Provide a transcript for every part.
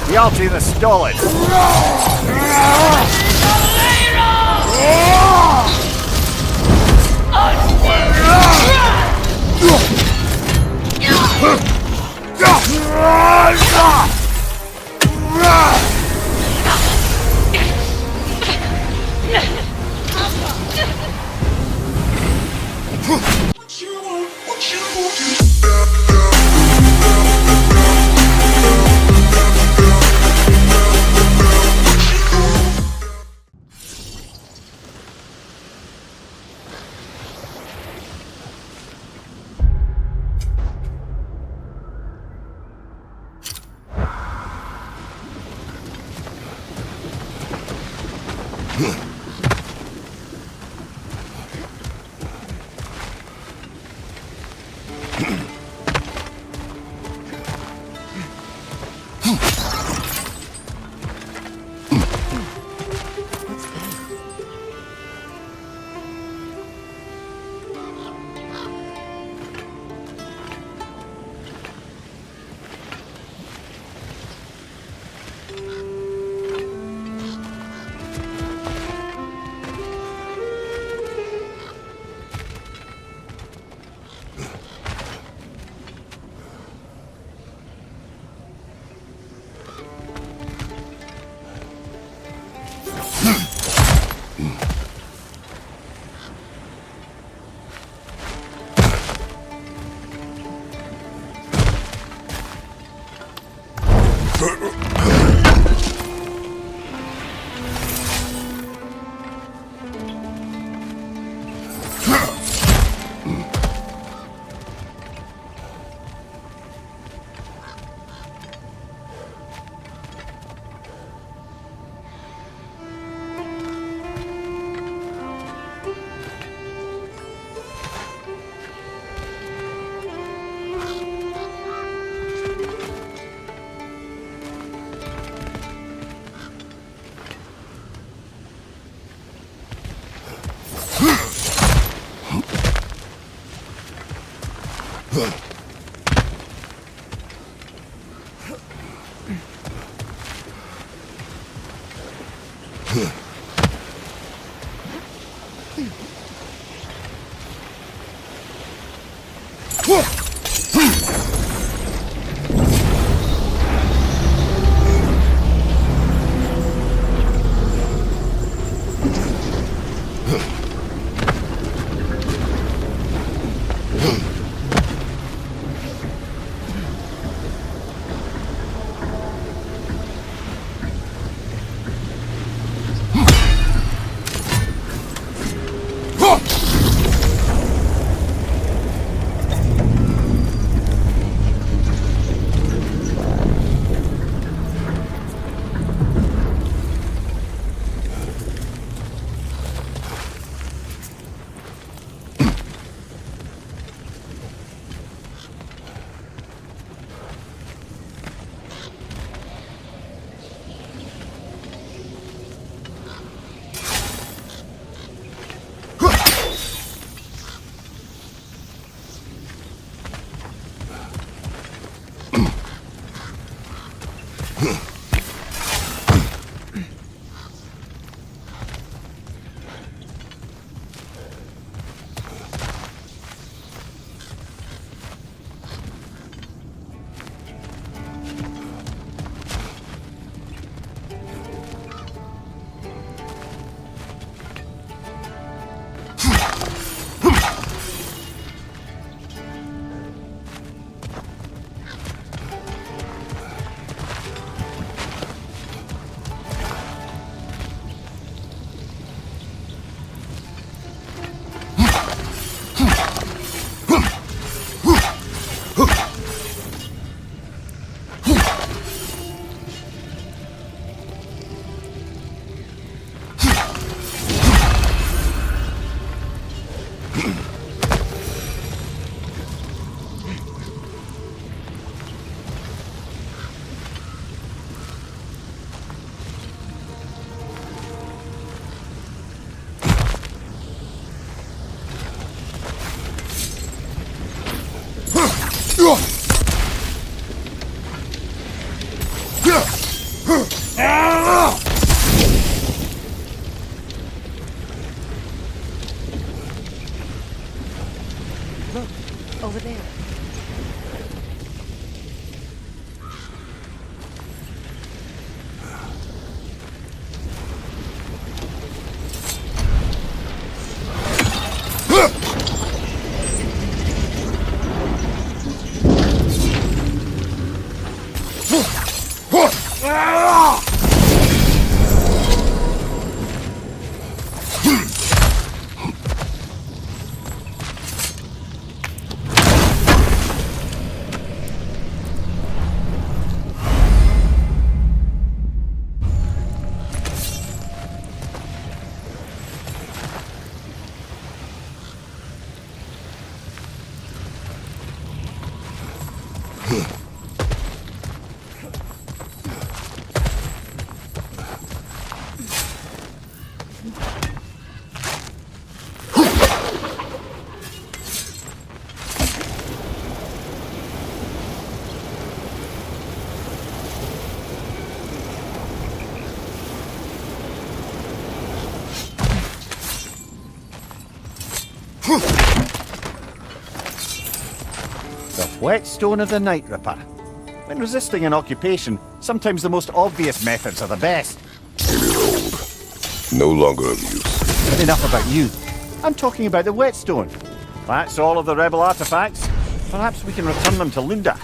The ulti that's stolen. Look, over there. The whetstone of the Night Ripper. When resisting an occupation, sometimes the most obvious methods are the best. No longer of use. Enough about you. I'm talking about the whetstone. That's all of the rebel artifacts. Perhaps we can return them to Lunda.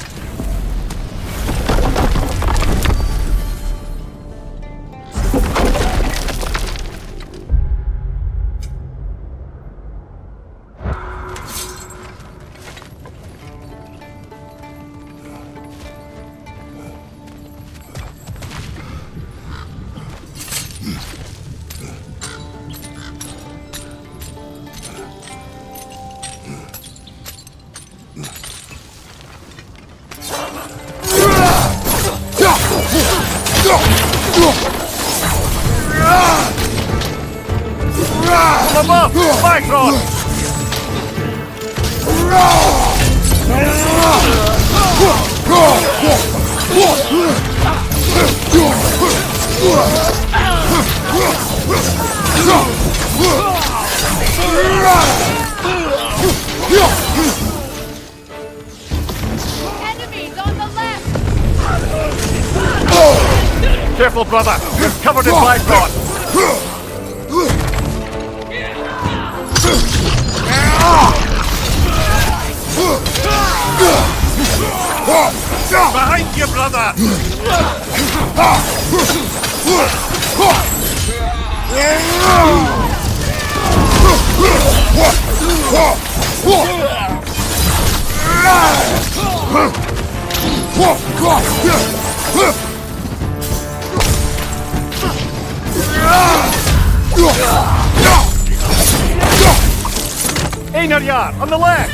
Above! Micron! Enemies on the left! Careful, brother! You're covered in Bifrost! Behind you, brother! Einar, on the left!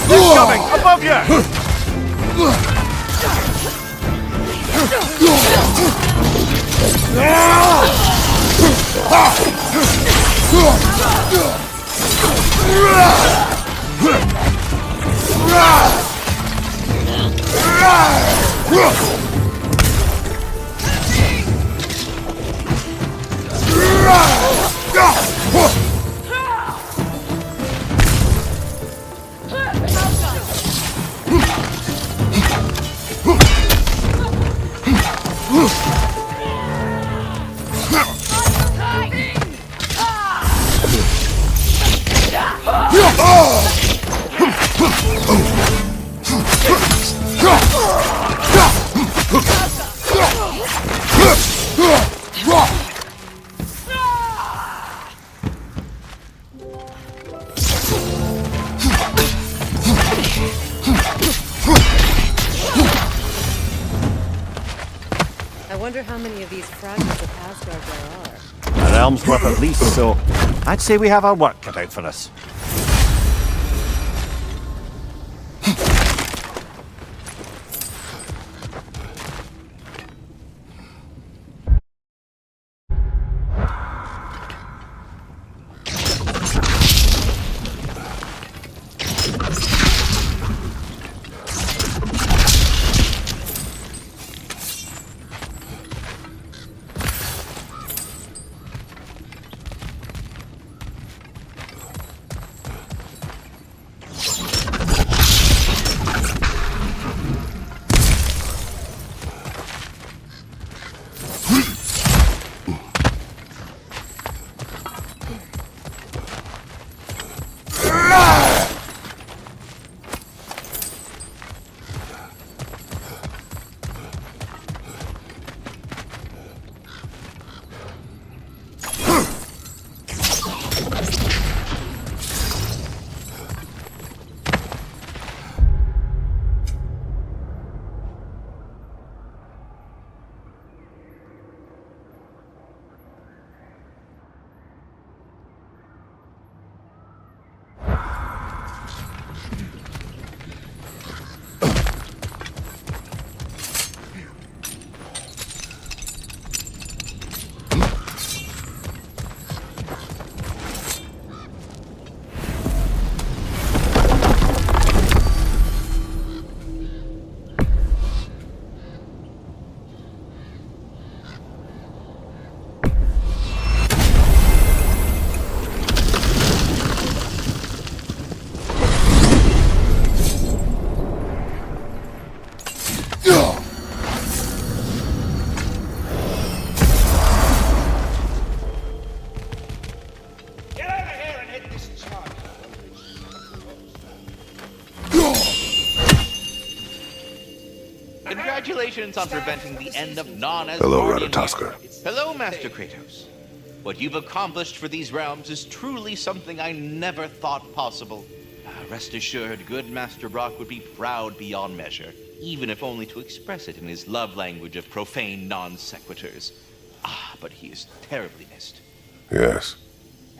He's coming! Above you! I wonder how many of these fragments of Asgard there are. A realm's worth at least, so I'd say we have our work cut out for us. Congratulations on preventing the end of non-Asgardian. Hello, Ratatoskr. Hello, Master Kratos. What you've accomplished for these realms is truly something I never thought possible. Rest assured, good Master Brock would be proud beyond measure, even if only to express it in his love language of profane non-sequiturs. But he is terribly missed. Yes,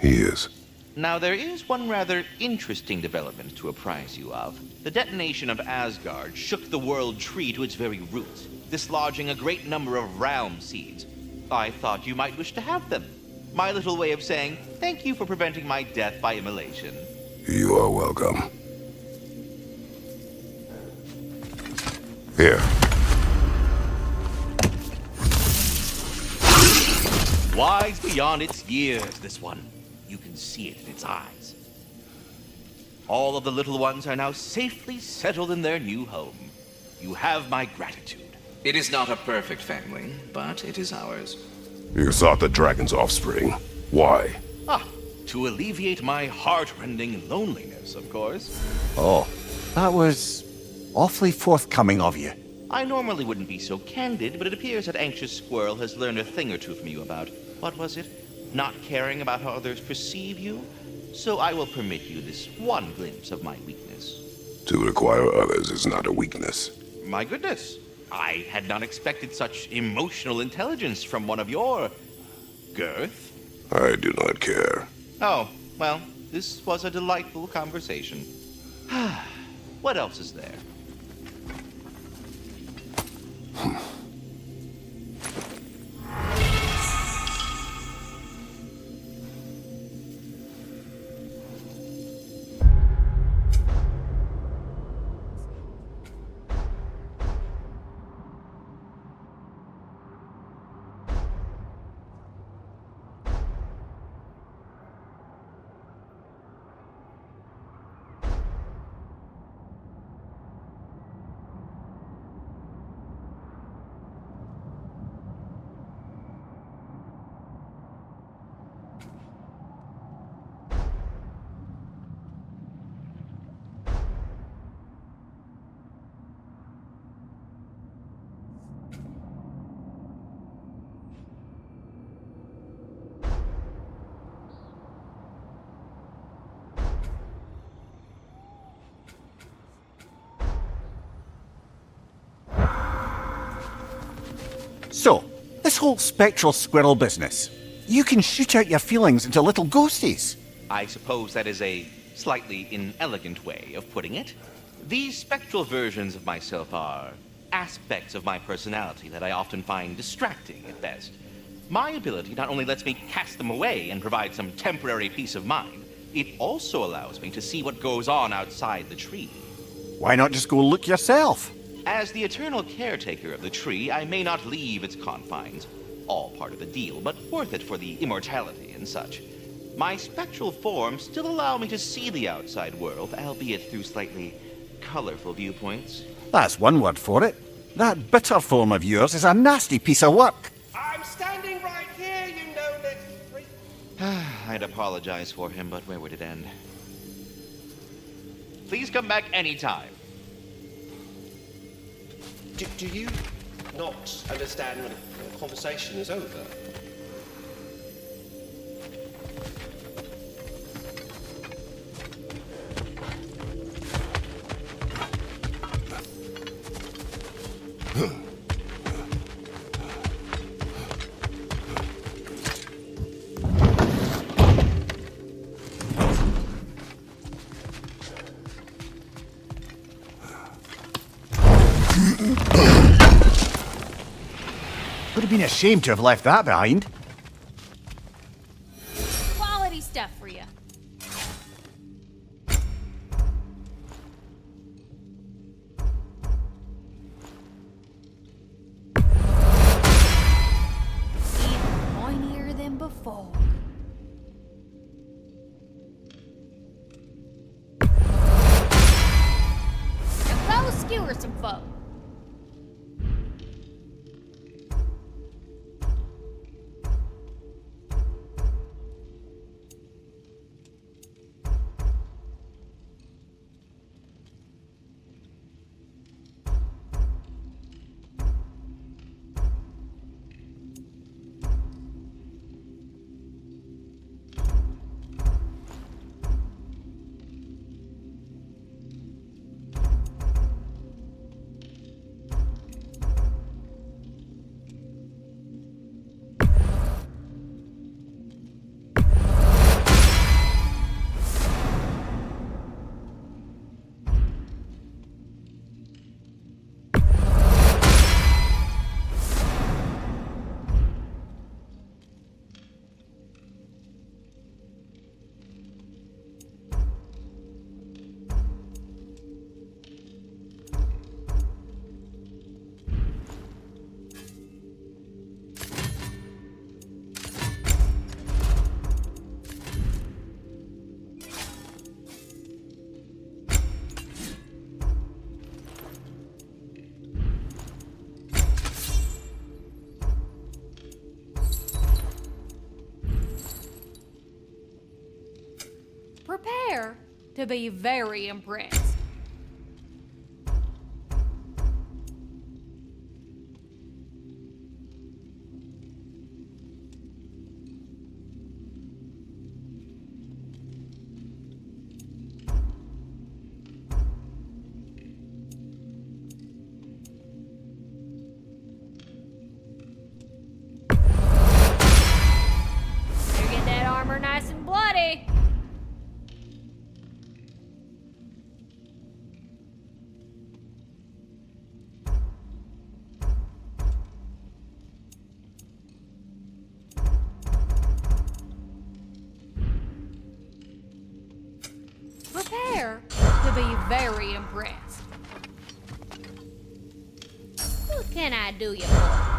he is. Now, there is one rather interesting development to apprise you of. The detonation of Asgard shook the world tree to its very roots, dislodging a great number of realm seeds. I thought you might wish to have them. My little way of saying, thank you for preventing my death by immolation. You are welcome. Here. Wise beyond its years, this one. You can see it in its eyes. All of the little ones are now safely settled in their new home. You have my gratitude. It is not a perfect family, but it is ours. You sought the dragon's offspring. Why? To alleviate my heart-rending loneliness, of course. Oh, that was awfully forthcoming of you. I normally wouldn't be so candid, but it appears that Anxious Squirrel has learned a thing or two from you about, what was it? Not caring about how others perceive you? So I will permit you this one glimpse of my weakness. To require others is not a weakness. My goodness, I had not expected such emotional intelligence from one of your... girth? I do not care. Oh, well, this was a delightful conversation. What else is there? So, this whole spectral squirrel business. You can shoot out your feelings into little ghosties. I suppose that is a slightly inelegant way of putting it. These spectral versions of myself are aspects of my personality that I often find distracting at best. My ability not only lets me cast them away and provide some temporary peace of mind, it also allows me to see what goes on outside the tree. Why not just go look yourself? As the eternal caretaker of the tree, I may not leave its confines. All part of the deal, but worth it for the immortality and such. My spectral forms still allow me to see the outside world, albeit through slightly colorful viewpoints. That's one word for it. That bitter form of yours is a nasty piece of work. I'm standing right here, you know that. I'd apologize for him, but where would it end? Please come back anytime. Do you not understand when a conversation is over? Would have been ashamed to have left that behind. Quality stuff for you. Even pointier than before. Now go skewer some folk. to be very impressed. Better get that armor nice and bloody. Prepare to be very impressed. What can I do you for?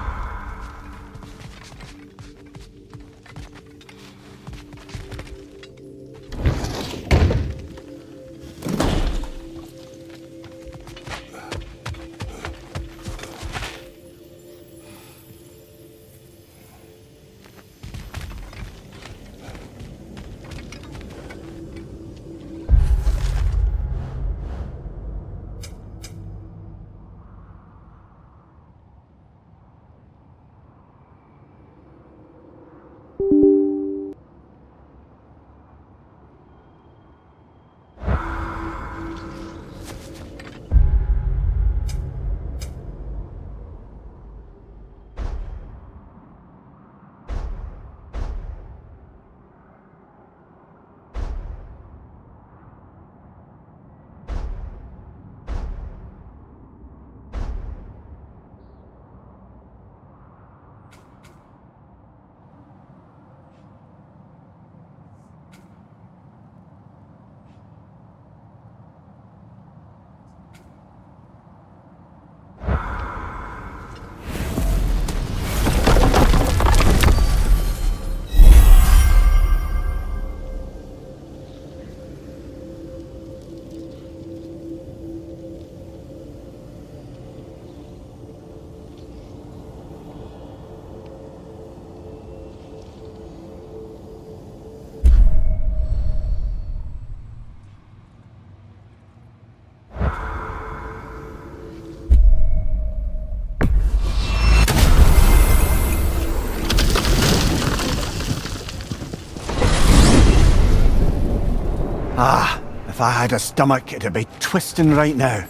Ah, if I had a stomach, it'd be twisting right now.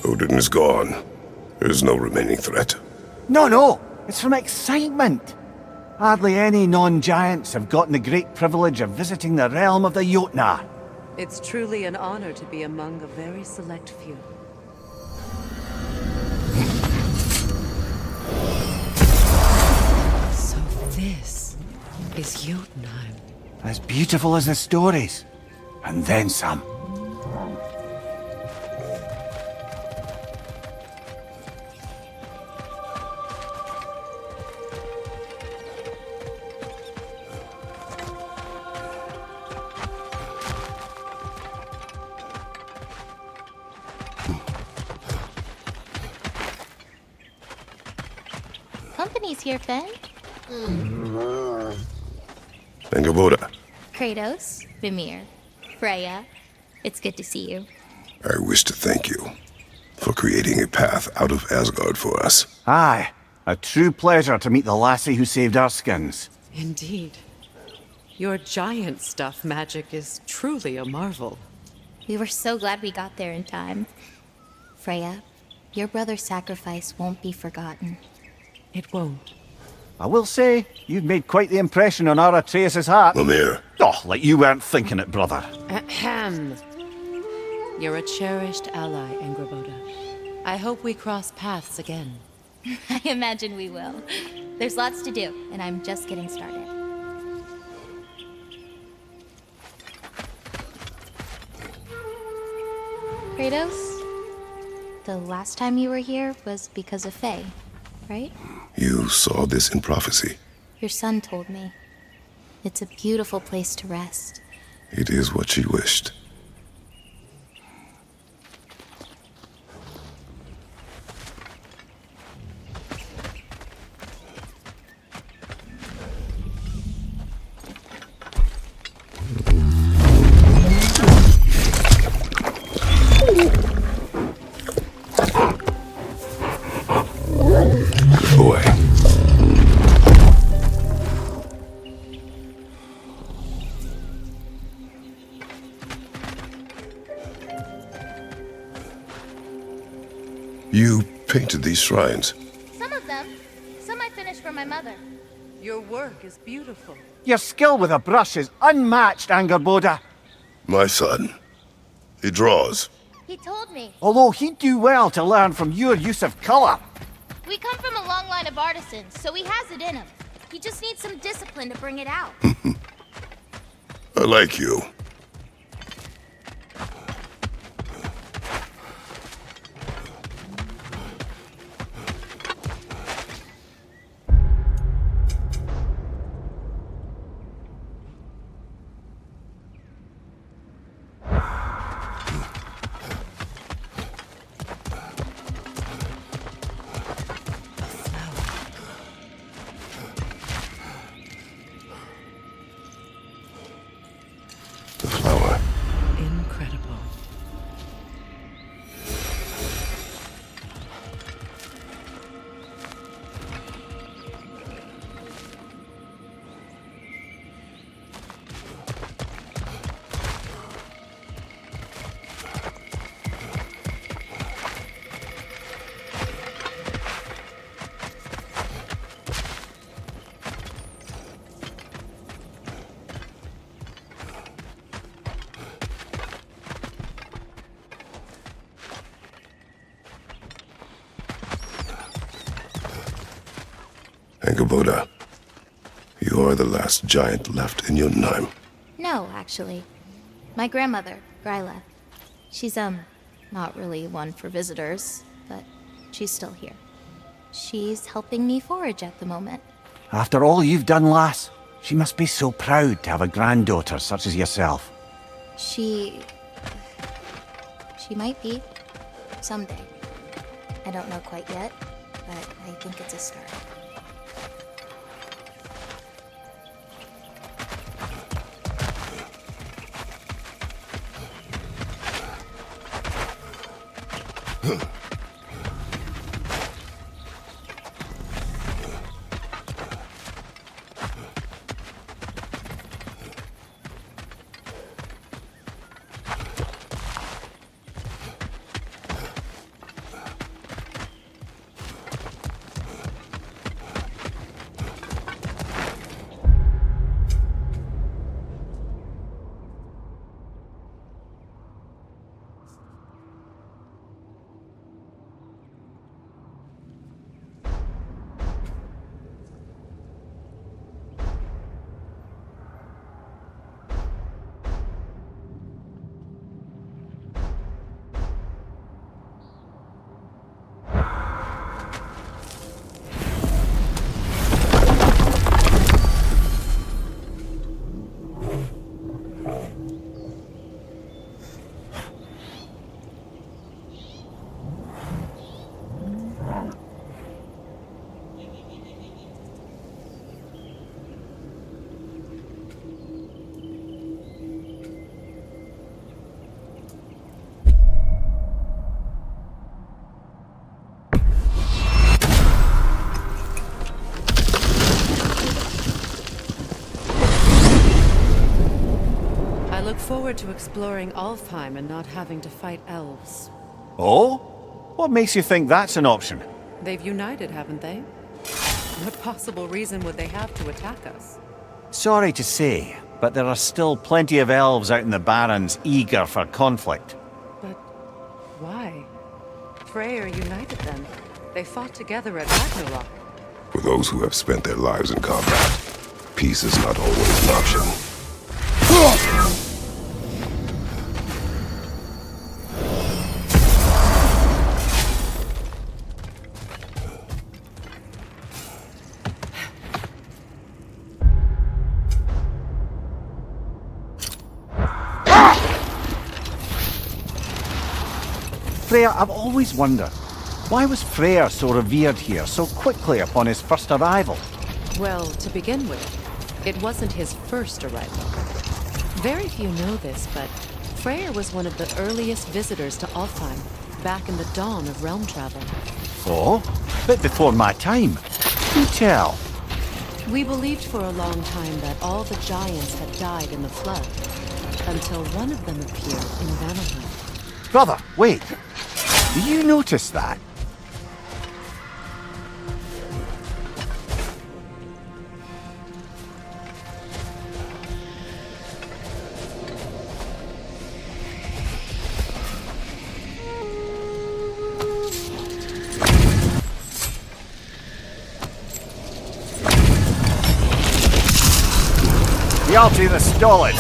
Odin is gone. There's no remaining threat. No, it's from excitement. Hardly any non-giants have gotten the great privilege of visiting the realm of the Jotnar. It's truly an honor to be among a very select few. So this is Jotunheim. As beautiful as the stories. And then some. Company's here, Fen. Engaboda, Kratos, Vimir, Freya, it's good to see you. I wish to thank you for creating a path out of Asgard for us. Aye, a true pleasure to meet the lassie who saved our skins. Indeed. Your giant stuff magic is truly a marvel. We were so glad we got there in time. Freya, your brother's sacrifice won't be forgotten. It won't. I will say, you've made quite the impression on our Atreus' heart. Mimir, Oh, like you weren't thinking it, brother. Ahem. You're a cherished ally, Angraboda. I hope we cross paths again. I imagine we will. There's lots to do, and I'm just getting started. Kratos, the last time you were here was because of Faye, right? you saw this in prophecy. Your son told me. It's a beautiful place to rest. It is what she wished. You painted these shrines. Some of them. Some I finished for my mother. Your work is beautiful. Your skill with a brush is unmatched, Angerboda. My son. He draws. He told me. Although he'd do well to learn from your use of colour. We come from a long line of artisans, so he has it in him. He just needs some discipline to bring it out. I like you. The flower. Incredible. Angerboda, you are the last giant left in Jotunheim. No, actually. My grandmother, Gryla. She's, not really one for visitors, but she's still here. She's helping me forage at the moment. After all you've done, lass, she must be so proud to have a granddaughter such as yourself. She might be. Someday. I don't know quite yet, but I think it's a start. Forward to exploring Alfheim and not having to fight elves. Oh? What makes you think that's an option? They've united, haven't they? What possible reason would they have to attack us? Sorry to say, but there are still plenty of elves out in the Barrens eager for conflict. But why? Freyr united them. They fought together at Ragnarok. For those who have spent their lives in combat, peace is not always an option. Freyr, I've always wondered, why was Freyr so revered here so quickly upon his first arrival? Well, to begin with, it wasn't his first arrival. Very few know this, but Freyr was one of the earliest visitors to Alfheim, back in the dawn of realm travel. Oh? Bit before my time. Do tell. We believed for a long time that all the giants had died in the flood, until one of them appeared in Vanaheim. Brother, wait. Do you notice that? Heialtì the Stolid!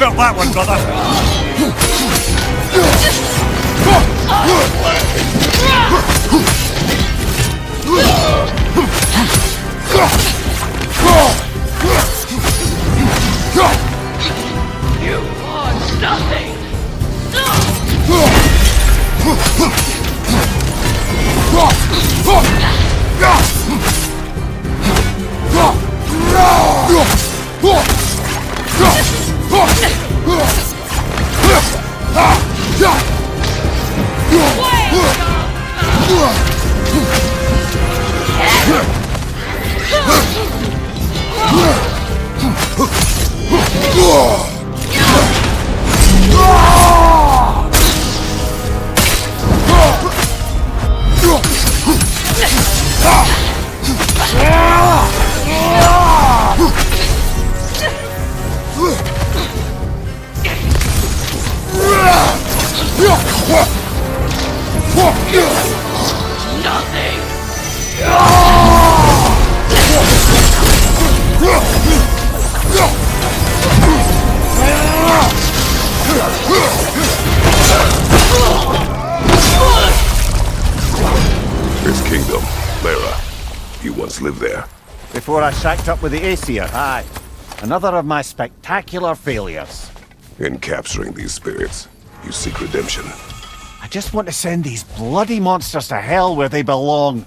Felt that one, brother! You want nothing! His kingdom, Lara. He once lived there. Before I shacked up with the Aesir, aye. Another of my spectacular failures. In capturing these spirits, you seek redemption. I just want to send these bloody monsters to hell where they belong.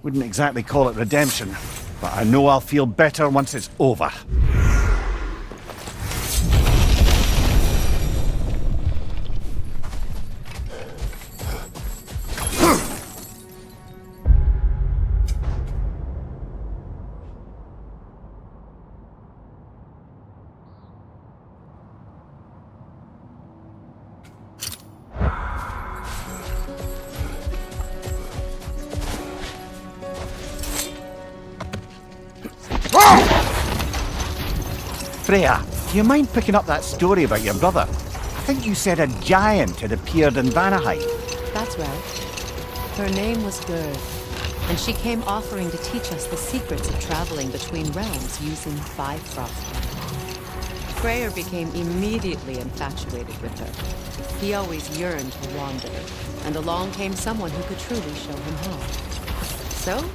Wouldn't exactly call it redemption, but I know I'll feel better once it's over. Freya, do you mind picking up that story about your brother? I think you said a giant had appeared in Vanaheim. That's right. Her name was Gerd, and she came offering to teach us the secrets of traveling between realms using Bifrost. Freyr became immediately infatuated with her. He always yearned to wander, and along came someone who could truly show him home. So,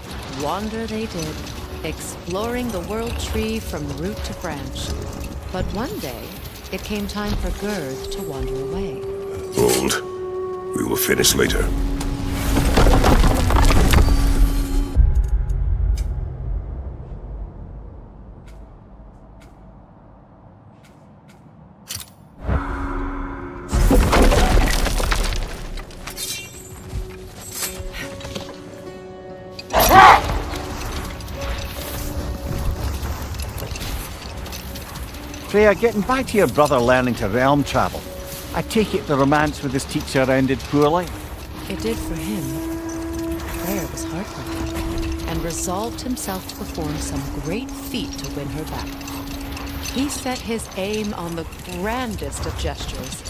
wander they did, exploring the world tree from root to branch. But one day, it came time for Gerd to wander away. Hold. We will finish later. Freya, getting back to your brother learning to realm travel, I take it the romance with his teacher ended poorly? It did for him. Freyr was heartbroken and resolved himself to perform some great feat to win her back. He set his aim on the grandest of gestures.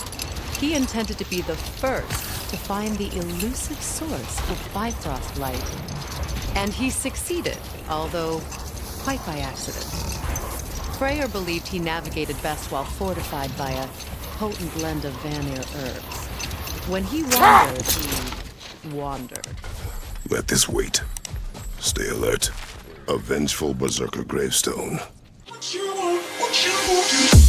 He intended to be the first to find the elusive source of Bifrost light. And he succeeded, although quite by accident. Freyr believed he navigated best while fortified by a potent blend of Vanir herbs. When he wandered, Let this wait. Stay alert. A vengeful berserker gravestone. What you want, what you want.